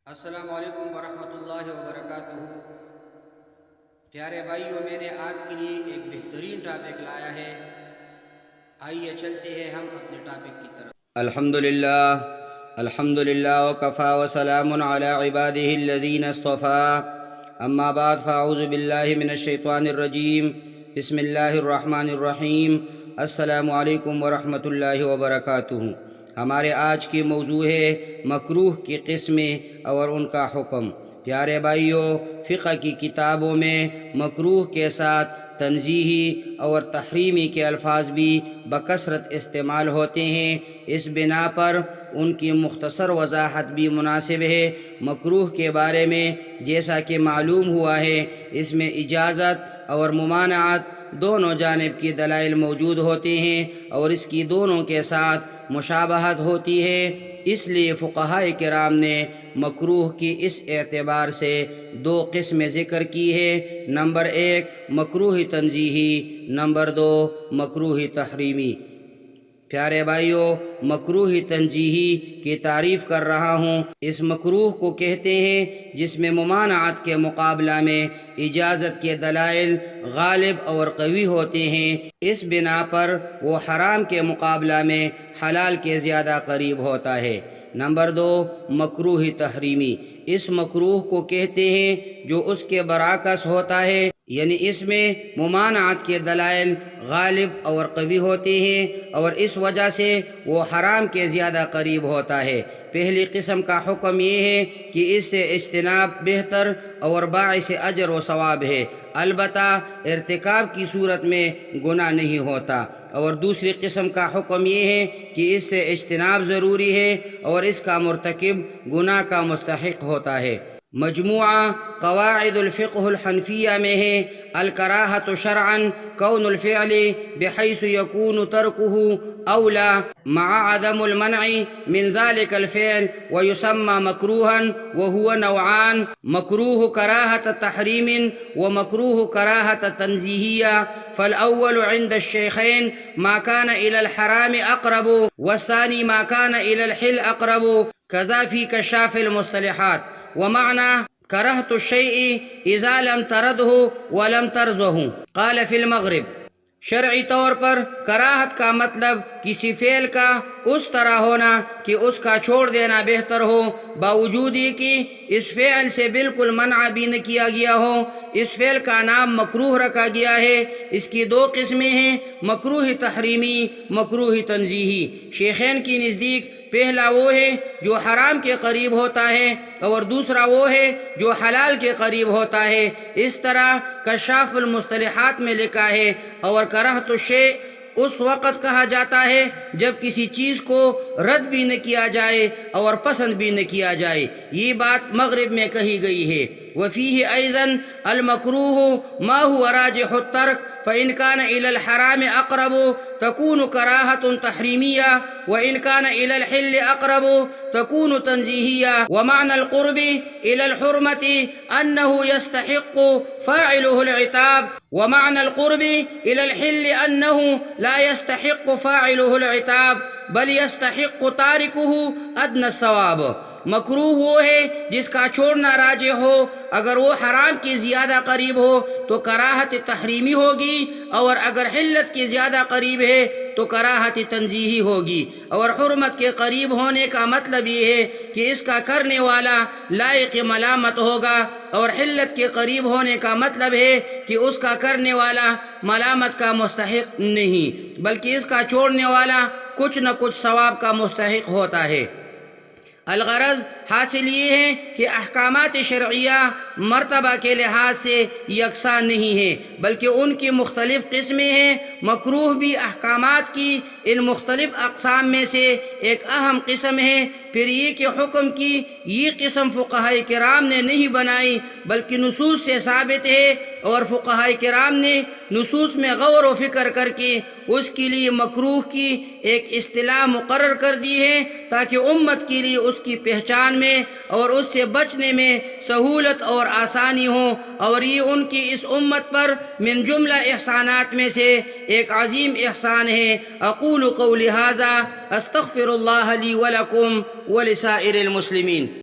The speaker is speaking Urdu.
السلام علیکم ورحمۃ اللہ وبرکاتہ۔ پیارے بھائیوں، میں نے آپ کے لیے ایک بہترین ٹاپک لایا ہے۔ آئیے چلتے ہیں ہم اپنے ٹاپک کی طرف۔ الحمدللہ وکفا وسلام علی عباده الذین اصطفى، اما بعد فاعوذ باللہ من الشیطان الرجیم، بسم اللہ الرحمن الرحیم۔ السلام علیکم ورحمۃ اللہ وبرکاتہ۔ ہمارے آج کی موضوع ہے مکروہ کی قسمیں اور ان کا حکم۔ پیارے بھائیوں، فقہ کی کتابوں میں مکروہ کے ساتھ تنزیہی اور تحریمی کے الفاظ بھی بکثرت استعمال ہوتے ہیں۔ اس بنا پر ان کی مختصر وضاحت بھی مناسب ہے۔ مکروہ کے بارے میں جیسا کہ معلوم ہوا ہے، اس میں اجازت اور ممانعت دونوں جانب کی دلائل موجود ہوتے ہیں اور اس کی دونوں کے ساتھ مشابہت ہوتی ہے۔ اس لیے فقہاء کرام نے مکروہ کی اس اعتبار سے دو قسمیں ذکر کی ہے۔ نمبر 1 مکروہ تنزیہی، نمبر 2 مکروہ تحریمی۔ پیارے بھائیوں، مکروہ تنزیہی کی تعریف کر رہا ہوں۔ اس مکروہ کو کہتے ہیں جس میں ممانعت کے مقابلہ میں اجازت کے دلائل غالب اور قوی ہوتے ہیں۔ اس بنا پر وہ حرام کے مقابلہ میں حلال کے زیادہ قریب ہوتا ہے۔ نمبر 2 مکروہ تحریمی۔ اس مکروہ کو کہتے ہیں جو اس کے برعکس ہوتا ہے، یعنی اس میں ممانعت کے دلائل غالب اور قوی ہوتے ہیں اور اس وجہ سے وہ حرام کے زیادہ قریب ہوتا ہے۔ پہلی قسم کا حکم یہ ہے کہ اس سے اجتناب بہتر اور باعث اجر و ثواب ہے، البتہ ارتکاب کی صورت میں گناہ نہیں ہوتا۔ اور دوسری قسم کا حکم یہ ہے کہ اس سے اجتناب ضروری ہے اور اس کا مرتکب گناہ کا مستحق ہوتا ہے۔ مجموعہ قواعد الفقہ الحنفیہ میں ہے: الکراہۃ شرعا کون الفعل بحیث یکون ترکہ اولا مع عدم المنع من ذلك الفعل ويسمى مکروہا وهو نوعان: مکروہ کراہۃ تحریم ومکروہ کراہۃ تنزیہیہ۔ فالاول عند الشیخین ما كان الى الحرام اقرب والثانی ما كان الى الحل اقرب، كذا في كشاف المصطلحات۔ ومعنى كرهت الشيء إذا لم ترده ولم ترزه، قال في المغرب۔ شرعی طور پر کراہت کا مطلب کسی فعل کا اس طرح ہونا کہ اس کا چھوڑ دینا بہتر ہو، باوجود یہ کہ اس فعل سے بالکل منع بھی نہ کیا گیا ہو۔ اس فعل کا نام مکروہ رکھا گیا ہے۔ اس کی دو قسمیں ہیں: مکروہ تحریمی، مکروہ تنزیہی۔ شیخین کی نزدیک پہلا وہ ہے جو حرام کے قریب ہوتا ہے اور دوسرا وہ ہے جو حلال کے قریب ہوتا ہے۔ اس طرح کشاف المصطلحات میں لکھا ہے: اور کرہت الشیء اس وقت کہا جاتا ہے جب کسی چیز کو رد بھی نہ کیا جائے اور پسند بھی نہ کیا جائے۔ یہ بات مغرب میں کہی گئی ہے۔ وفیہ ایضاً المکروہ ما هو راجح الترک فإن كان إلى الحرام أقرب تكون كراهة تحريمية وإن كان إلى الحل أقرب تكون تنزيهية۔ ومعنى القرب إلى الحرمة أنه يستحق فاعله العتاب، ومعنى القرب إلى الحل أنه لا يستحق فاعله العتاب بل يستحق تاركه أدنى الثواب۔ مکروہ وہ ہے جس کا چھوڑنا راجح ہو، اگر وہ حرام کی زیادہ قریب ہو تو کراہت تحریمی ہوگی، اور اگر حلت کی زیادہ قریب ہے تو کراہت تنزیہی ہوگی۔ اور حرمت کے قریب ہونے کا مطلب یہ ہے کہ اس کا کرنے والا لائق ملامت ہوگا، اور حلت کے قریب ہونے کا مطلب ہے کہ اس کا کرنے والا ملامت کا مستحق نہیں، بلکہ اس کا چھوڑنے والا کچھ نہ کچھ ثواب کا مستحق ہوتا ہے۔ الغرض حاصل یہ ہے کہ احکامات شرعیہ مرتبہ کے لحاظ سے یکساں نہیں ہیں، بلکہ ان کی مختلف قسمیں ہیں۔ مکروہ بھی احکامات کی ان مختلف اقسام میں سے ایک اہم قسم ہے۔ پھر یہ کہ حکم کی یہ قسم فقہاء کرام نے نہیں بنائی بلکہ نصوص سے ثابت ہے، اور فقہاء کرام نے نصوص میں غور و فکر کر کے اس کے لیے مکروہ کی ایک اصطلاح مقرر کر دی ہے تاکہ امت کے لیے اس کی پہچان میں اور اس سے بچنے میں سہولت اور آسانی ہو، اور یہ ان کی اس امت پر من جملہ احسانات میں سے ایک عظیم احسان ہے۔ اقول قولی ھذا استغفر اللہ لی ولکم ولسائر المسلمین۔